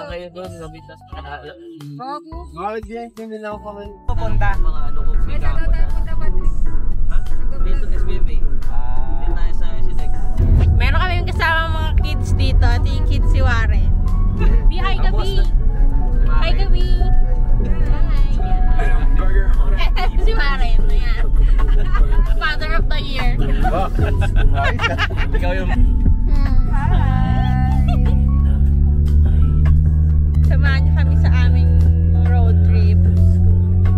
kayo doon, nabitas ka na. Bakit yan nila ako kami? Pupunta. Mga ano kung May saan tayo punta ba? ha? Dito SBMA. Dito tayo sa SNX. Meron kami yung kasama mga kids dito. Ito yung kids si Warren. Di, hi Gabi! Hi Gabi! Hi! Si Warren. Ayan. Father of the year. Ikaw yung... Samahan niyo kami sa aming road trip.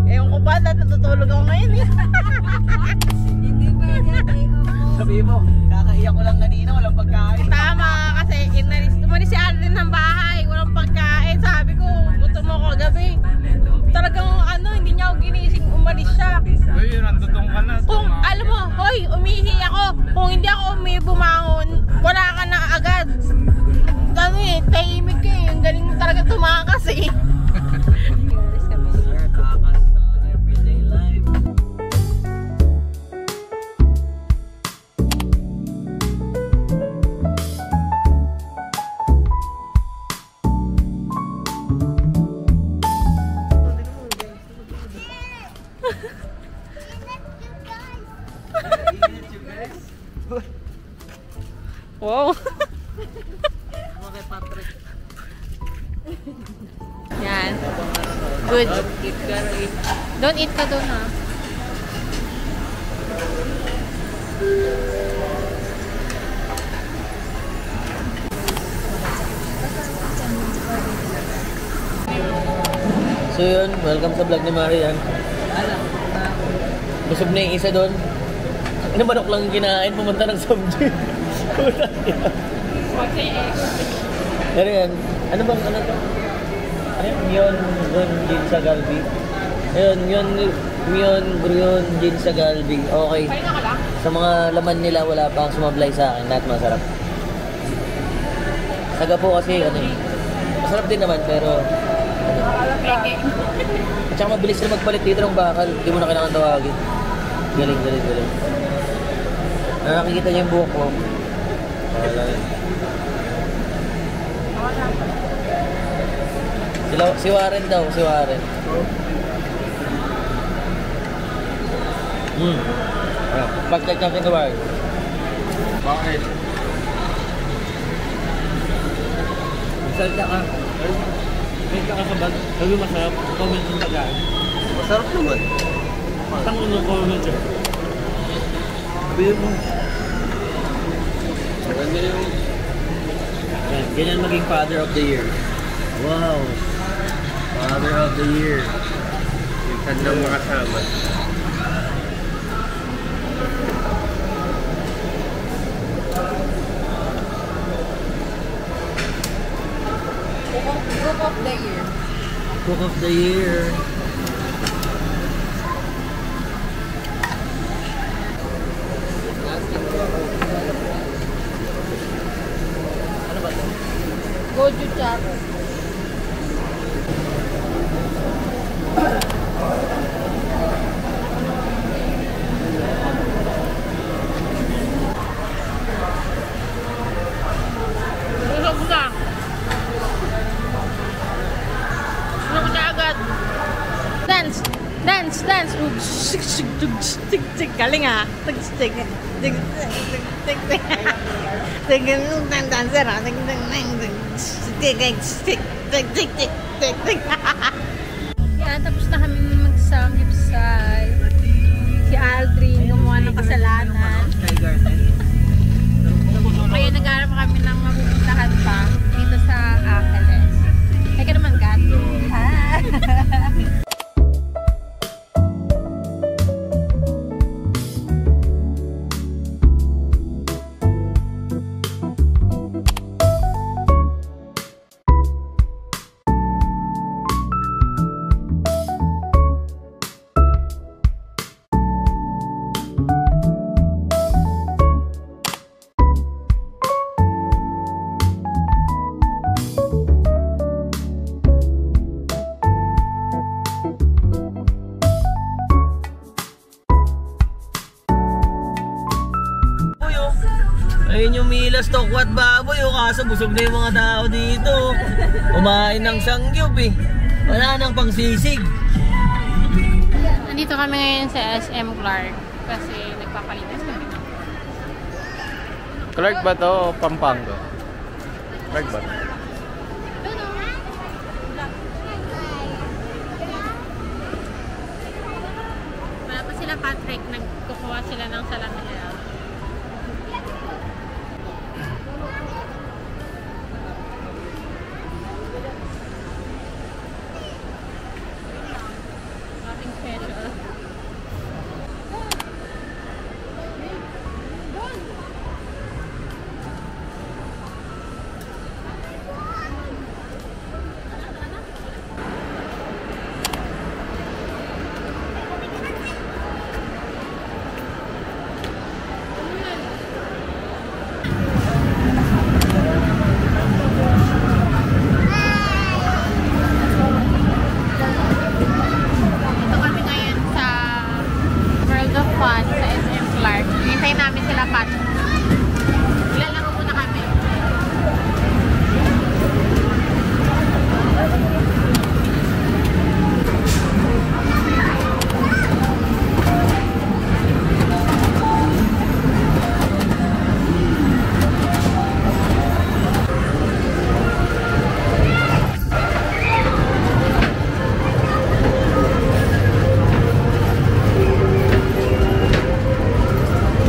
Ewan ko ba, natutulog ako ngayon eh. Hindi ba yan? Sabihin mo, kakaiyak ko lang kanina, walang pagkain. Tama, kasi umalis si Alvin ng bahay, walang pagkain. Sabi ko, gutom ako gabi. Talagang ano, hindi niya ako ginising, umalis siya. Ay, nandutong ka na. Kung, alam mo, hoy, umihi ako. Kung hindi ako bumangon, wala ka na agad. Ano eh, tahimik ka eh. Ang galing mo talaga tumakas eh. Takas sa everyday life. Wow. Yan. Good. Don't eat ka doon ha. So yun, welcome sa vlog ni Marian. Busog na yung isa doon. Ano, manok lang kinain, pumunta ng Samjin. Pero yan, ano bang, ano to? Ano yun? Myon, Grun, Gin sa Galbi. Ayun, Myon, Grun, Gin sa Galbi. Okay. Sa mga laman nila, wala pang sumablay sa akin. Lahat masarap. Saga po kasi, ano yun. Masarap din naman, pero... Ano, at saka mabilis na magpalit dito ng bakal. Hindi mo na kailangan tawagin. Galing. Nakikita niyo yung buhok ko. Wala yun. Si Warren daw, si Warren. Pag-check natin ito, Warren. Bakit? Salta ka. May kakasabag. Sabi masarap. Comment yung tagaan. Masarap naman. Tango ng comment siya. Sabihin mo. Maganda yung... Yan, ganyan maging Father of the Year. Wow! Father of the Year. Yung kandang makasama. Cook of the year. Cook of the Year. Ano ba ito? Goju charo. Busog na. Busog na agad. Dance! Galing ah. Yan, tapos na kami mag-samgipsay. Si Aldrin gumawa ng kasalanan. Kaya nag-aaral kami ng mapupuntahan pa dito sa Angeles. Kaya ka naman, Kat. Thank you. Ayun yung Milas, Tokwat, Baboy. O kaso busog na yung mga tao dito. Kumain ng sangyup eh. Wala nang pangsisig. Nandito kami ngayon sa SM Clark kasi nagpapalinis kami. Clark ba to o Pampanga? Clark ba? Wala pa sila Patrick, nagkukuha sila ng salamera. Nothing special. Ito kami ngayon sa World of Fun sa SM Clark. Hintayin namin sila Pat. Ilalaro muna kami.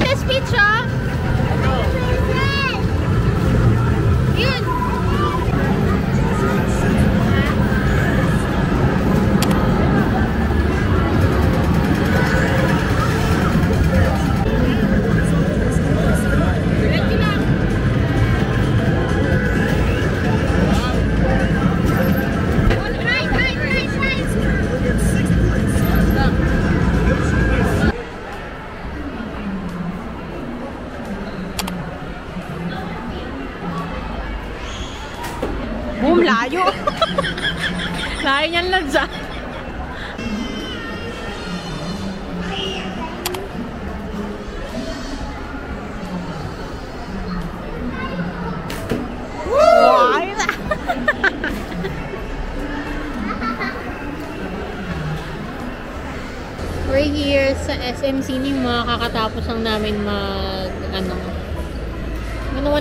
This picture. Yun. Diretso lang. Boom, layo. Layo niyan lang sa. We're here sa SM Cinema. Kakatapos lang namin ano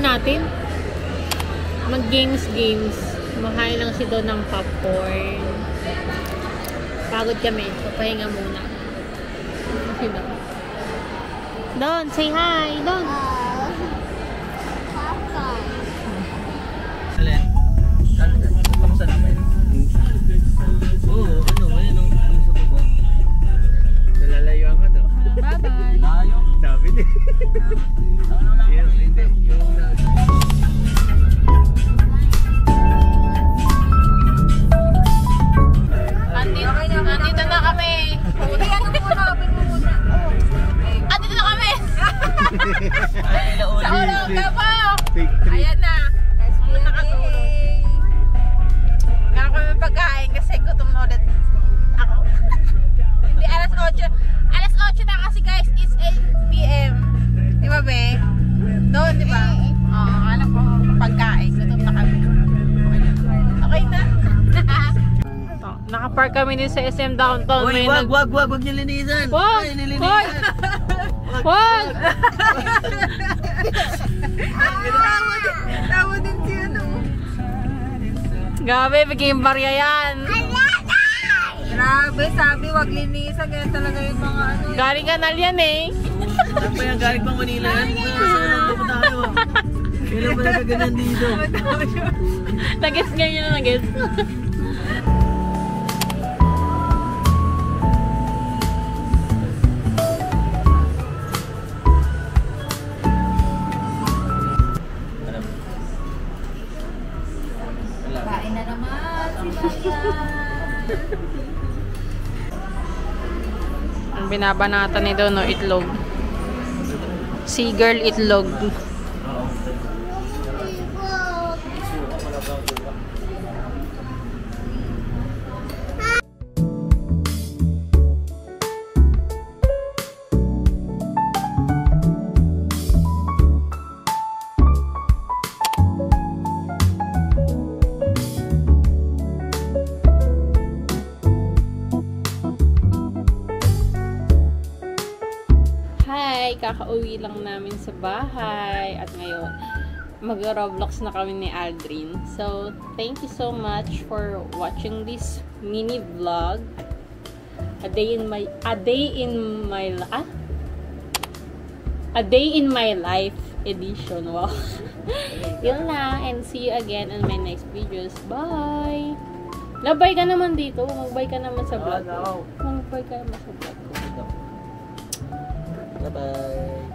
natin? Mag-games. Makain lang si Don ng popcorn. Pagod kami. Papahinga muna. Si Don. Don, say hi! Don! Alin? Kamusta naman? Oo, ngayon nung sa baba. Nalalayuan ka to. Bye-bye! Layo. Sabi niya. Hindi. Yung Andito na kami! Andito na kami! Sa ulang ka po! Ayan na! Nakatulog. Kaya kami pagkain kasi gutom na ulit ako. Hindi, alas 8. Alas 8 na kasi guys, it's 8 PM. Di ba, be? Doon, di ba? Oo, alam ko pagkain. Gutom na kami. Okay na. Nakapark kami din sa SM Downtown. Uy, wag niyo linisan. Wag! Ay, nilinisan. Wag! Tawa din si ano. Gabi, biging barya yan. Grabe, sabi wag linisan. Ganyan talaga yung mga ano. Galing kanal yan eh. Saan pa yan? Galing pang Manila yan? Saan pa tayo? Kailan ba nagkaganyan dito? Nag-guess nga yun na nag-guess. Kain na naman si Bayan. Ang binabanatan nito, no, itlog. Seagull itlog. hi! Kakauwi lang namin sa bahay. At ngayon, mag-Roblox na kami ni Aldrin. So, thank you so much for watching this mini vlog. A day in my life edition. Wow. Yun lang. And see you again in my next videos. Bye! Labay ka naman dito. Magbay ka naman sa vlog ko. Magbay ka naman sa vlog ko. Bye-bye.